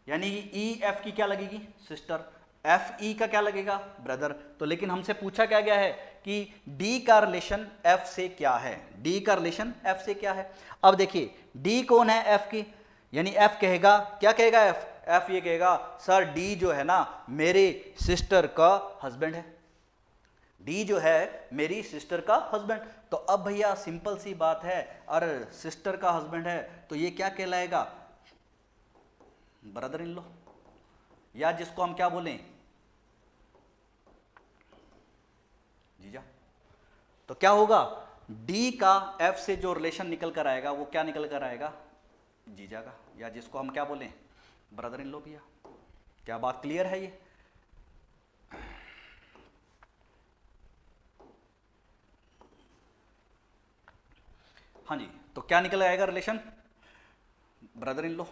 यानी ई एफ की क्या लगेगी, सिस्टर, एफ ई का क्या लगेगा, ब्रदर। तो लेकिन हमसे पूछा क्या गया है कि डी का रिलेशन एफ से क्या है, डी का रिलेशन एफ से क्या है। अब देखिए डी कौन है एफ की, यानी एफ कहेगा, क्या कहेगा एफ ये कहेगा सर डी जो है ना मेरे सिस्टर का हस्बैंड है, डी जो है मेरी सिस्टर का हस्बैंड। तो अब भैया सिंपल सी बात है, और सिस्टर का हस्बैंड है तो ये क्या कहलाएगा, ब्रदर इन लॉ, या जिसको हम क्या बोलें, जीजा। तो क्या होगा, डी का एफ से जो रिलेशन निकल कर आएगा वो क्या निकल कर आएगा, जीजा का, या जिसको हम क्या बोलें, ब्रदर इन लॉ भैया। क्या बात क्लियर है ये। हाँ जी, तो क्या निकल आएगा रिलेशन, ब्रदर इन लॉ।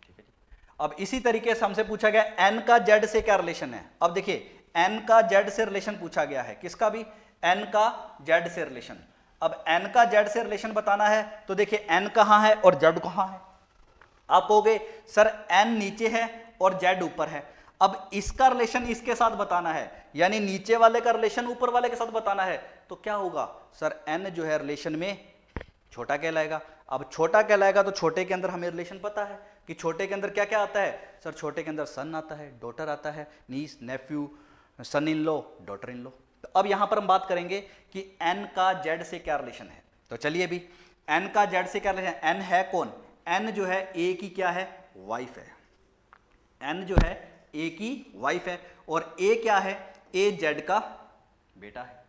ठीक है जी। अब इसी तरीके से हमसे पूछा गया एन का जेड से क्या रिलेशन है। अब देखिए एन का जेड से रिलेशन पूछा गया है, किसका भी, एन का जेड से रिलेशन। अब एन का जेड से रिलेशन बताना है तो देखिए एन कहां है और जेड कहां है। आप कहोगे सर एन नीचे है और जेड ऊपर है, अब इसका रिलेशन इसके साथ बताना है, यानी नीचे वाले का रिलेशन ऊपर वाले के साथ बताना है, तो क्या होगा, सर एन जो है रिलेशन में छोटा कहलाएगा। अब छोटा कहलाएगा तो छोटे के अंदर हमें रिलेशन पता है कि छोटे के अंदर क्या क्या आता है, सर छोटे के अंदर सन आता है, डॉटर आता है, niece, nephew, son in law, daughter in law. तो अब यहां पर हम बात करेंगे कि एन का जेड से क्या रिलेशन है। तो चलिए भी एन का जेड से क्या रिलेशन, एन है कौन, एन जो है ए की क्या है, वाइफ है, एन जो है ए की वाइफ है, और ए क्या है, ए जेड का बेटा है।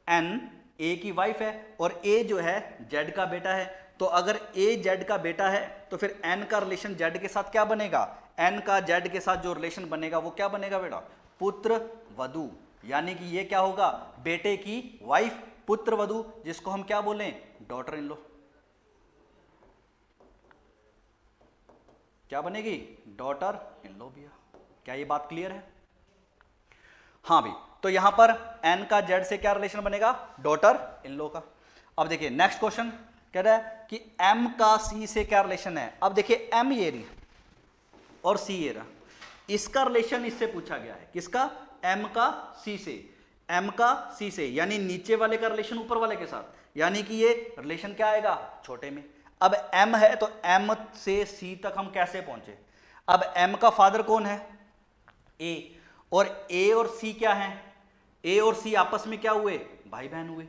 एन ए की वाइफ है और ए जो है जेड का बेटा है। तो अगर ए जेड का बेटा है तो फिर एन का रिलेशन जेड के साथ क्या बनेगा, एन का जेड के साथ जो रिलेशन बनेगा वो क्या बनेगा बेटा, पुत्र वधू, यानी कि ये क्या होगा, बेटे की वाइफ, पुत्र वधू, जिसको हम क्या बोलें, डॉटर इन लॉ। क्या बनेगी, डॉटर इन लॉ भैया। क्या ये बात क्लियर है। हाँ भी, तो यहां पर एन का जेड से क्या रिलेशन बनेगा, डॉटर इन लॉ का। अब देखिए नेक्स्ट क्वेश्चन कह रहा है कि एम का सी से क्या रिलेशन है। अब देखिए एम ये रही और सी ये रहा, इसका रिलेशन इससे पूछा गया है, किसका, एम का सी से, एम का सी से, यानी नीचे वाले का रिलेशन ऊपर वाले के साथ, यानी कि ये रिलेशन क्या आएगा, छोटे में। अब एम है तो एम से सी तक हम कैसे पहुंचे। अब एम का फादर कौन है, ए, और ए और सी क्या है, ए और सी आपस में क्या हुए, भाई बहन हुए।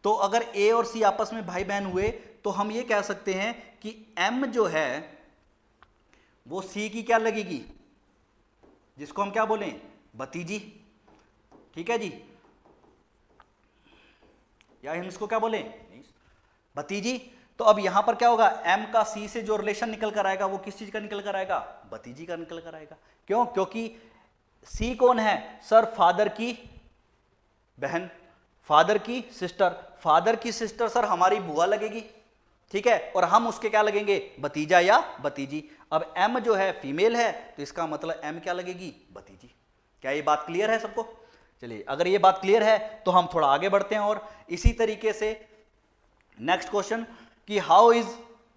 तो अगर ए और सी आपस में भाई बहन हुए तो हम ये कह सकते हैं कि एम जो है वो सी की क्या लगेगी, जिसको हम क्या बोलें, भतीजी। ठीक है जी, या हम इसको क्या बोलें, भतीजी। तो अब यहां पर क्या होगा, एम का सी से जो रिलेशन निकल कर आएगा वो किस चीज का निकल कर आएगा, भतीजी का निकल कर आएगा। क्यों, क्योंकि सी कौन है, सर फादर की बहन, फादर की सिस्टर, फादर की सिस्टर सर हमारी बुआ लगेगी, ठीक है, और हम उसके क्या लगेंगे, भतीजा या भतीजी। अब एम जो है फीमेल है तो इसका मतलब एम क्या लगेगी, भतीजी। क्या ये बात क्लियर है सबको। चलिए अगर ये बात क्लियर है तो हम थोड़ा आगे बढ़ते हैं, और इसी तरीके से नेक्स्ट क्वेश्चन कि how is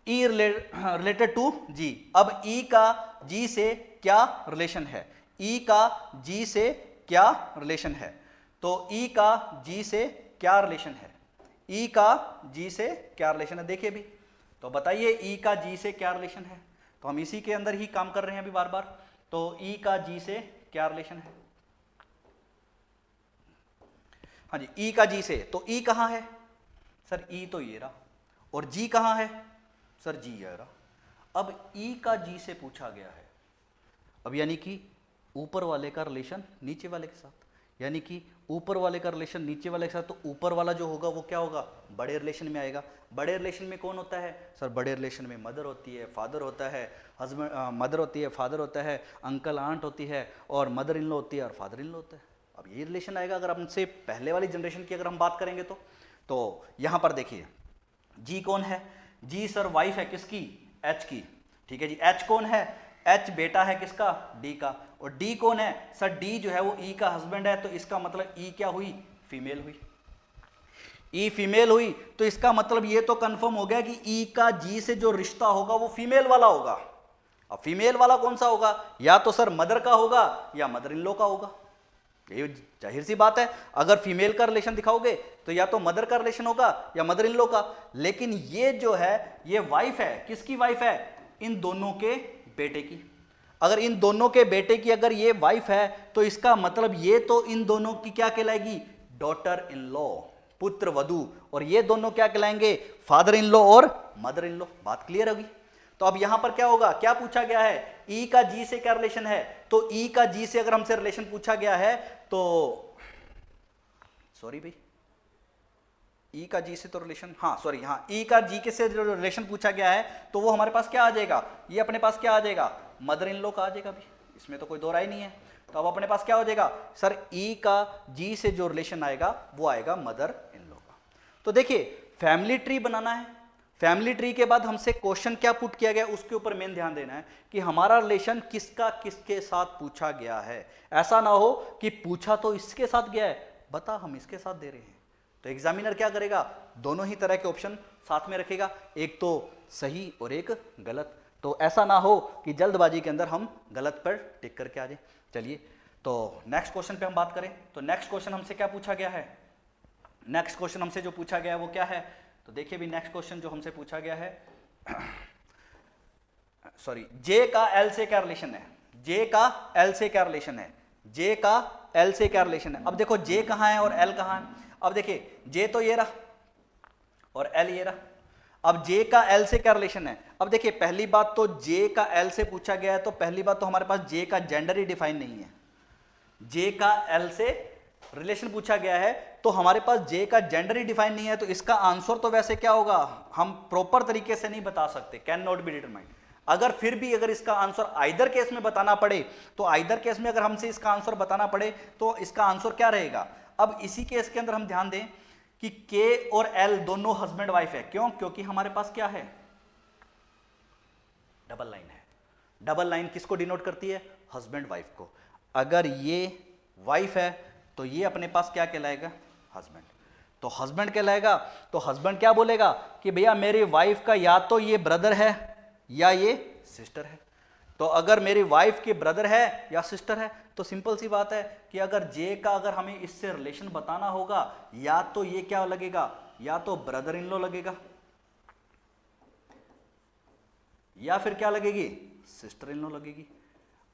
E related to G. अब ई का जी से क्या रिलेशन है, ई का जी से क्या रिलेशन है। तो ई का जी से क्या रिलेशन है, ई का जी से क्या रिलेशन है, देखिए भी। तो बताइए ई का जी से क्या रिलेशन है, तो हम इसी के अंदर ही काम कर रहे हैं अभी बार बार। तो ई का जी से क्या रिलेशन है, हाँ जी, ई का जी से। तो ई कहाँ है, सर ई तो ये रहा, और जी कहाँ है, सर जी ये रहा। अब ई का जी से पूछा गया है, अब यानी कि ऊपर वाले का रिलेशन नीचे वाले के साथ, यानी कि ऊपर वाले का रिलेशन नीचे वाले के साथ, तो ऊपर वाला जो होगा वो क्या होगा, बड़े रिलेशन में आएगा। बड़े रिलेशन में कौन होता है, सर बड़े रिलेशन में मदर होती है, फादर होता है, हस्बैंड, मदर होती है, फादर होता है, अंकल आंट होती है, और मदर इन लॉ होती है और फादर इन लॉ होता है। अब ये रिलेशन आएगा अगर हमसे पहले वाली जनरेशन की अगर हम बात करेंगे तो यहां पर देखिए जी कौन है, जी सर वाइफ है किसकी, एच की, ठीक है जी। एच कौन है, एच बेटा है किसका, डी का। और डी कौन है सर, डी जो है वो ई का हस्बैंड है, तो इसका मतलब ई क्या हुई, फीमेल हुई। ई फीमेल हुई तो इसका मतलब ये तो कंफर्म हो गया कि ई का जी से जो रिश्ता होगा वो फीमेल वाला होगा। अब फीमेल वाला कौन सा होगा, या तो सर मदर का होगा या मदर इन लॉ का होगा। ये जाहिर सी बात है, अगर फीमेल का रिलेशन दिखाओगे तो या तो मदर का रिलेशन होगा या मदर इन लॉ का। लेकिन ये जो है ये वाइफ है, किसकी वाइफ है, इन दोनों के बेटे की। अगर इन दोनों के बेटे की अगर ये वाइफ है तो इसका मतलब ये तो इन दोनों की क्या कहलाएगी, डॉटर इन लॉ, पुत्र वधू। और ये दोनों क्या कहलाएंगे, फादर इन लॉ और मदर इन लॉ। बात क्लियर होगी। तो अब यहां पर क्या होगा, क्या पूछा गया है, ई का जी से क्या रिलेशन है, तो ई का जी से अगर हमसे रिलेशन पूछा गया है तो सॉरी भाई, ई का जी से तो रिलेशन, हाँ सॉरी, हाँ ई का जी के से जो रिलेशन पूछा गया है तो वो हमारे पास क्या आ जाएगा, ये अपने पास क्या आ जाएगा, मदर इन लॉ का आ जाएगा भी, इसमें तो कोई दो राय नहीं है। तो अब अपने पास क्या हो जाएगा सर, ई का जी से जो रिलेशन आएगा वो आएगा मदर इन लॉ का। तो देखिए फैमिली ट्री बनाना है, फैमिली ट्री के बाद हमसे क्वेश्चन क्या पुट किया गया उसके ऊपर मेन ध्यान देना है कि हमारा रिलेशन किसका किसके साथ पूछा गया है। ऐसा ना हो कि पूछा तो इसके साथ गया है, बता हम इसके साथ दे रहे हैं। तो एग्जामिनर क्या करेगा, दोनों ही तरह के ऑप्शन साथ में रखेगा, एक तो सही और एक गलत। तो ऐसा ना हो कि जल्दबाजी के अंदर हम गलत पर टिक करके आ जाए। चलिए तो नेक्स्ट क्वेश्चन पे हम बात करें। तो नेक्स्ट क्वेश्चन हमसे क्या पूछा गया है, नेक्स्ट क्वेश्चन हमसे जो पूछा गया है वो क्या है, तो देखिए भी नेक्स्ट क्वेश्चन जो हमसे पूछा गया है सॉरी, जे का एल से क्या रिलेशन है, जे का एल से क्या रिलेशन है, जे का एल से क्या रिलेशन है। अब देखो जे कहां है और एल कहां है। अब देखिए जे तो ये रहा और एल ये रहा। अब जे का एल से क्या रिलेशन है। अब देखिए पहली बात तो जे का एल से पूछा गया है तो पहली बात तो हमारे पास जे का जेंडर ही डिफाइन नहीं है। जे का एल से रिलेशन पूछा गया है तो हमारे पास जे का जेंडर ही डिफाइन नहीं है, तो इसका आंसर तो वैसे क्या होगा, हम प्रॉपर तरीके से नहीं बता सकते, कैन नॉट बी डिटरमाइंड। अगर फिर भी अगर इसका आंसर आइदर केस में बताना पड़े तो आइदर केस में अगर हमसे इसका आंसर बताना पड़े तो इसका आंसर क्या रहेगा। अब इसी केस के अंदर हम ध्यान दें कि के और एल दोनों हस्बैंड वाइफ है, क्यों, क्योंकि हमारे पास क्या है, डबल लाइन है। डबल लाइन किसको डिनोट करती है, हस्बैंड वाइफ को। अगर ये वाइफ है तो ये अपने पास क्या कहलाएगा, हस्बैंड। तो हस्बैंड कहलाएगा तो हस्बैंड क्या बोलेगा कि भैया मेरी वाइफ का या तो ये ब्रदर है या ये सिस्टर है। तो अगर मेरी वाइफ के ब्रदर है या सिस्टर है तो सिंपल सी बात है कि अगर जे का अगर हमें इससे रिलेशन बताना होगा या तो ये क्या लगेगा, या तो ब्रदर इन लॉ लगेगा या फिर क्या लगेगी, सिस्टर इन लॉ लगेगी।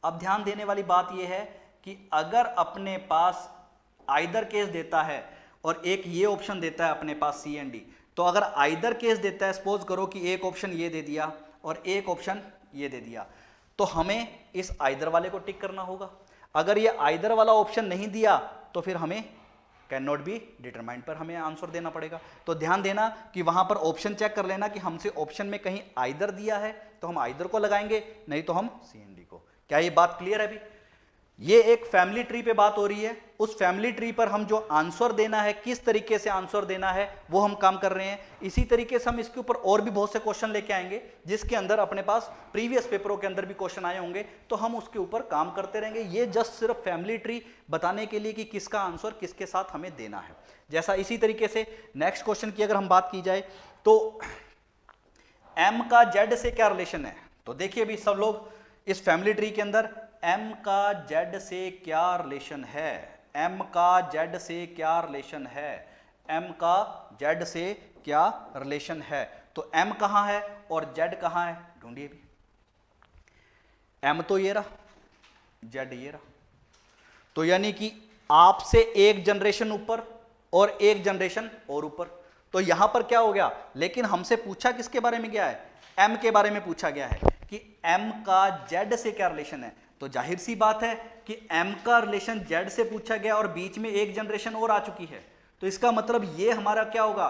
अब ध्यान देने वाली बात यह है कि अगर अपने पास आइदर केस देता है और एक ये ऑप्शन देता है अपने पास सी एंड डी, तो अगर आइदर केस देता है, सपोज करो कि एक ऑप्शन ये दे दिया और एक ऑप्शन ये दे दिया, तो हमें इस आइदर वाले को टिक करना होगा। अगर ये आइदर वाला ऑप्शन नहीं दिया तो फिर हमें कैन नॉट बी डिटरमाइंड पर हमें आंसर देना पड़ेगा। तो ध्यान देना कि वहां पर ऑप्शन चेक कर लेना कि हमसे ऑप्शन में कहीं आइदर दिया है तो हम आइदर को लगाएंगे, नहीं तो हम सी एंड डी को। क्या ये बात क्लियर है अभी। ये एक फैमिली ट्री पे बात हो रही है, उस फैमिली ट्री पर हम जो आंसर देना है, किस तरीके से आंसर देना है वो हम काम कर रहे हैं। इसी तरीके से हम इसके ऊपर और भी बहुत से क्वेश्चन लेके आएंगे जिसके अंदर अपने पास प्रीवियस पेपरों के अंदर भी क्वेश्चन आए होंगे, तो हम उसके ऊपर काम करते रहेंगे। ये जस्ट सिर्फ फैमिली ट्री बताने के लिए कि किसका आंसर किसके साथ हमें देना है। जैसा इसी तरीके से नेक्स्ट क्वेश्चन की अगर हम बात की जाए तो एम का जेड से क्या रिलेशन है। तो देखिए भी सब लोग इस फैमिली ट्री के अंदर एम का जेड से क्या रिलेशन है, एम का जेड से क्या रिलेशन है, एम का जेड से क्या रिलेशन है। तो एम कहां है और जेड कहां है, ढूंढिए भी। एम तो ये रहा, जेड ये रहा, तो यानी कि आपसे एक जनरेशन ऊपर और एक जनरेशन और ऊपर। तो यहां पर क्या हो गया, लेकिन हमसे पूछा किसके बारे में गया है, एम के बारे में पूछा गया है कि एम का जेड से क्या रिलेशन है। तो जाहिर सी बात है कि एम का रिलेशन जेड से पूछा गया और बीच में एक जनरेशन और आ चुकी है, तो इसका मतलब ये हमारा क्या होगा,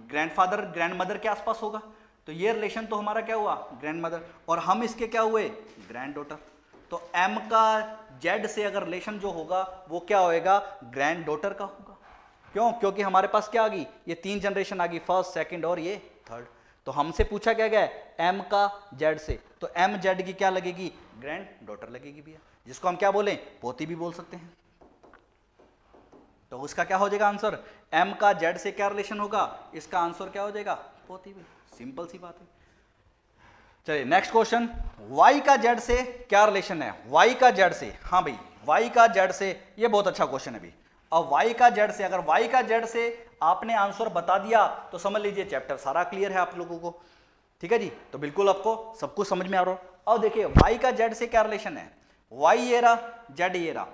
ग्रैंडफादर ग्रैंडमदर के आसपास होगा। तो ये रिलेशन तो हमारा क्या हुआ, ग्रैंडमदर, और हम इसके क्या हुए, ग्रैंड डॉटर। तो m का z से अगर रिलेशन जो होगा वो क्या होएगा, ग्रैंड डॉटर का होगा। क्यों? क्योंकि हमारे पास क्या आ गई, ये 3 जनरेशन आ गई, फर्स्ट सेकंड और ये थर्ड। तो हमसे पूछा क्या गया है m का z से, तो m z की क्या लगेगी, ग्रैंड डॉटर लगेगी भैया, जिसको हम क्या बोलें, पोती भी बोल सकते हैं। तो उसका क्या हो जाएगा आंसर, m का z से क्या रिलेशन होगा, इसका आंसर क्या हो जाएगा, पोती भी। सिंपल सी बात है। चलिए नेक्स्ट क्वेश्चन, y का z से क्या रिलेशन है, y का z से, हाँ भाई y का z से, ये बहुत अच्छा क्वेश्चन है भाई। अब y का z से, अगर y का z से आपने आंसर बता दिया तो समझ लीजिए चैप्टर सारा क्लियर है आप लोगों को, ठीक है जी। तो बिल्कुल आपको सब कुछ समझ में आ रहा हो। अब देखिए y का z से क्या रिलेशन है, y ये रहा, z ये रहा,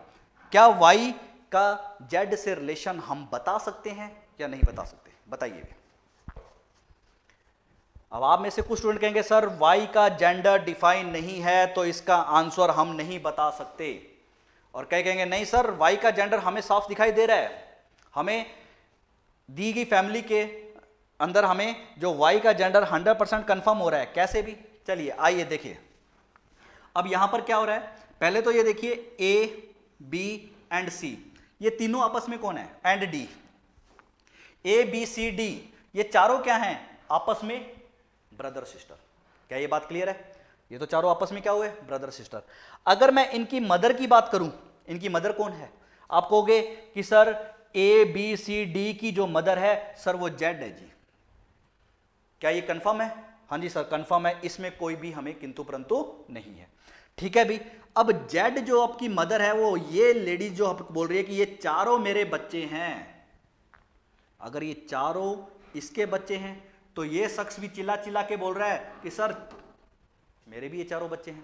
क्या y का z से रिलेशन हम बता सकते हैं या नहीं बता सकते, बताइए। अब आप में से कुछ स्टूडेंट कहेंगे सर y का जेंडर डिफाइन नहीं है तो इसका आंसर हम नहीं बता सकते, और कई कहेंगे नहीं सर y का जेंडर हमें साफ दिखाई दे रहा है, हमें दी गई फैमिली के अंदर हमें जो y का जेंडर 100% कंफर्म हो रहा है, कैसे भी। चलिए आइए देखिए, अब यहां पर क्या हो रहा है, पहले तो ये देखिए A B एंड C, ये तीनों आपस में कौन है, and D, A B C D, ये चारों क्या हैं, आपस में ब्रदर सिस्टर। क्या ये बात क्लियर है, ये तो चारों आपस में क्या हुए, ब्रदर सिस्टर। अगर मैं इनकी मदर की बात करूं, इनकी मदर कौन है, आप कहोगे कि sir A B C D की जो मदर है सर वो Z है जी, क्या ये कंफर्म है, हाँ जी सर कंफर्म है, इसमें कोई भी हमें किंतु परंतु नहीं है, ठीक है भी। अब Z जो आपकी मदर है वो ये लेडीज जो आप बोल रही है कि ये चारों मेरे बच्चे हैं, अगर ये चारों इसके बच्चे हैं तो ये शख्स भी चिल्ला चिल्ला के बोल रहा है कि सर मेरे भी ये चारों बच्चे हैं।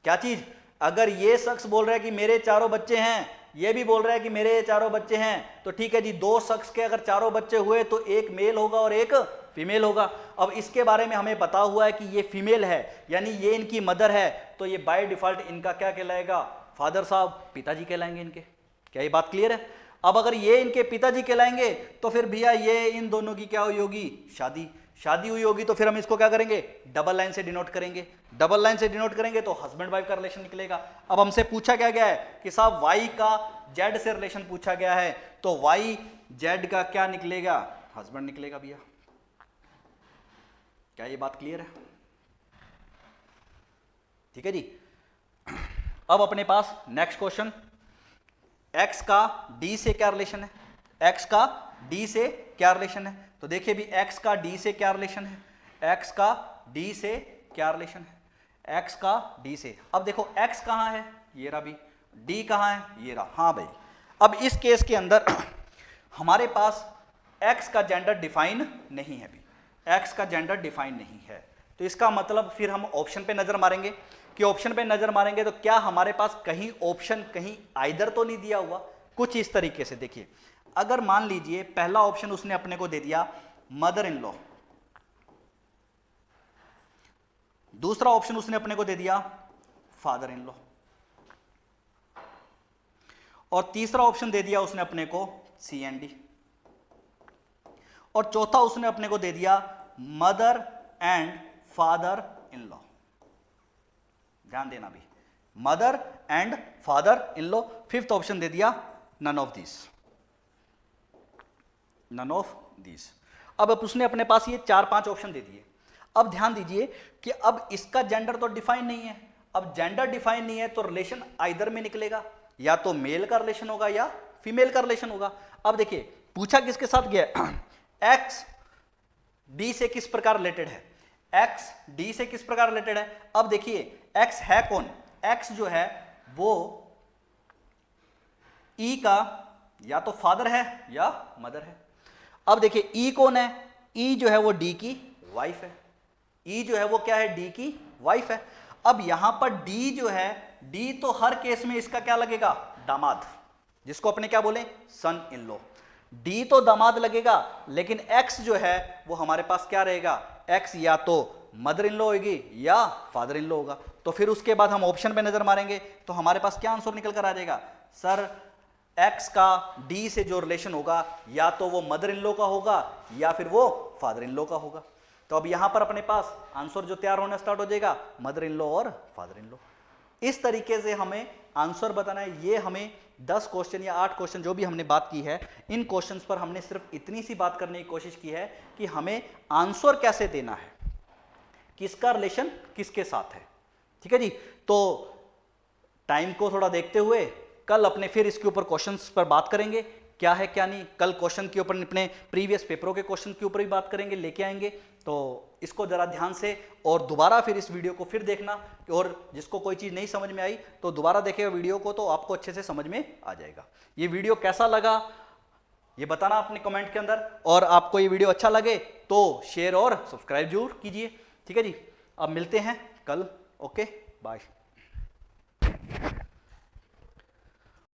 क्या चीज, अगर ये शख्स बोल रहा है कि मेरे चारों बच्चे हैं, ये भी बोल रहा है कि मेरे चारों बच्चे हैं, तो ठीक है जी, दो शख्स के अगर चारों बच्चे हुए तो एक मेल होगा और एक फीमेल होगा। अब इसके बारे में हमें पता हुआ है कि ये फीमेल है, यानी ये इनकी मदर है, तो ये बाय डिफॉल्ट इनका क्या कहलाएगा, फादर साहब, पिताजी कहलाएंगे इनके। क्या ये बात क्लियर है। अब अगर ये इनके पिताजी कहलाएंगे तो फिर भैया ये इन दोनों की क्या हुई होगी, शादी हुई होगी, तो फिर हम इसको क्या करेंगे, डबल लाइन से डिनोट करेंगे। डबल लाइन से डिनोट करेंगे तो हस्बैंड वाइफ का रिलेशन निकलेगा। अब हमसे पूछा क्या गया है कि साहब वाई का जेड से रिलेशन पूछा गया है, तो वाई जेड का क्या निकलेगा, हस्बैंड निकलेगा भैया। क्या ये बात क्लियर है, ठीक है जी। अब अपने पास नेक्स्ट क्वेश्चन, x का d से क्या रिलेशन है, x का d से क्या रिलेशन है, तो देखिए भी x का d से क्या रिलेशन है, x का d से क्या रिलेशन है, x का d से। अब देखो x कहाँ है, ये रहा भी, d कहाँ है, ये रहा, हाँ भाई। अब इस केस के अंदर हमारे पास x का जेंडर डिफाइन नहीं है भी, x का जेंडर डिफाइन नहीं है, तो इसका मतलब फिर हम ऑप्शन पे नजर मारेंगे कि ऑप्शन पे नजर मारेंगे तो क्या हमारे पास कहीं ऑप्शन कहीं आइदर तो नहीं दिया हुआ। कुछ इस तरीके से देखिए, अगर मान लीजिए पहला ऑप्शन उसने अपने को दे दिया मदर इन लॉ, दूसरा ऑप्शन उसने अपने को दे दिया फादर इन लॉ, और तीसरा ऑप्शन दे दिया उसने अपने को सी एंड डी, और चौथा उसने अपने को दे दिया mother and father in law. ध्यान देना भी, mother and father in law. Fifth option दे दिया none of this, none of this. अब उसने अपने पास ये 4-5 ऑप्शन दे दिए। अब ध्यान दीजिए कि अब इसका जेंडर तो डिफाइन नहीं है, अब जेंडर डिफाइन नहीं है तो रिलेशन आइदर में निकलेगा, या तो मेल का रिलेशन होगा या फीमेल का रिलेशन होगा। अब देखिए पूछा किसके साथ गया, एक्स डी से किस प्रकार रिलेटेड है, एक्स डी से किस प्रकार रिलेटेड है। अब देखिए एक्स है कौन, एक्स जो है वो ई का या तो फादर है या मदर है। अब देखिए ई कौन है, ई जो है वो डी की वाइफ है, ई जो है वो क्या है, डी की वाइफ है। अब यहां पर डी जो है, डी तो हर केस में इसका क्या लगेगा, दामाद, जिसको अपने क्या बोले, सन इन लॉ। डी तो दामाद लगेगा, लेकिन एक्स जो है वो हमारे पास क्या रहेगा, एक्स या तो मदर इन लॉ होगी या फादर इन लॉ होगा। तो फिर उसके बाद हम ऑप्शन पे नजर मारेंगे तो हमारे पास क्या आंसर निकल कर आ जाएगा, सर एक्स का डी से जो रिलेशन होगा या तो वो मदर इन लॉ का होगा या फिर वो फादर इन लॉ का होगा। तो अब यहां पर अपने पास आंसर जो तैयार होना स्टार्ट हो जाएगा, मदर इन लॉ और फादर इन लॉ। इस तरीके से हमें आंसर बताना है। ये हमें 10 क्वेश्चन या 8 क्वेश्चन जो भी हमने बात की है, इन क्वेश्चंस पर हमने सिर्फ इतनी सी बात करने की कोशिश की है कि हमें आंसर कैसे देना है, किसका रिलेशन किसके साथ है। ठीक है जी। तो टाइम को थोड़ा देखते हुए कल अपने फिर इसके ऊपर क्वेश्चंस पर बात करेंगे, क्या है क्या नहीं। कल क्वेश्चन के ऊपर अपने प्रीवियस पेपरों के क्वेश्चन के ऊपर भी बात करेंगे, लेके आएंगे। तो इसको जरा ध्यान से और दोबारा फिर इस वीडियो को फिर देखना, और जिसको कोई चीज़ नहीं समझ में आई तो दोबारा देखेगा वीडियो को, तो आपको अच्छे से समझ में आ जाएगा। ये वीडियो कैसा लगा ये बताना अपने कमेंट के अंदर, और आपको ये वीडियो अच्छा लगे तो शेयर और सब्सक्राइब जरूर कीजिए। ठीक है जी। अब मिलते हैं कल। Okay, bye.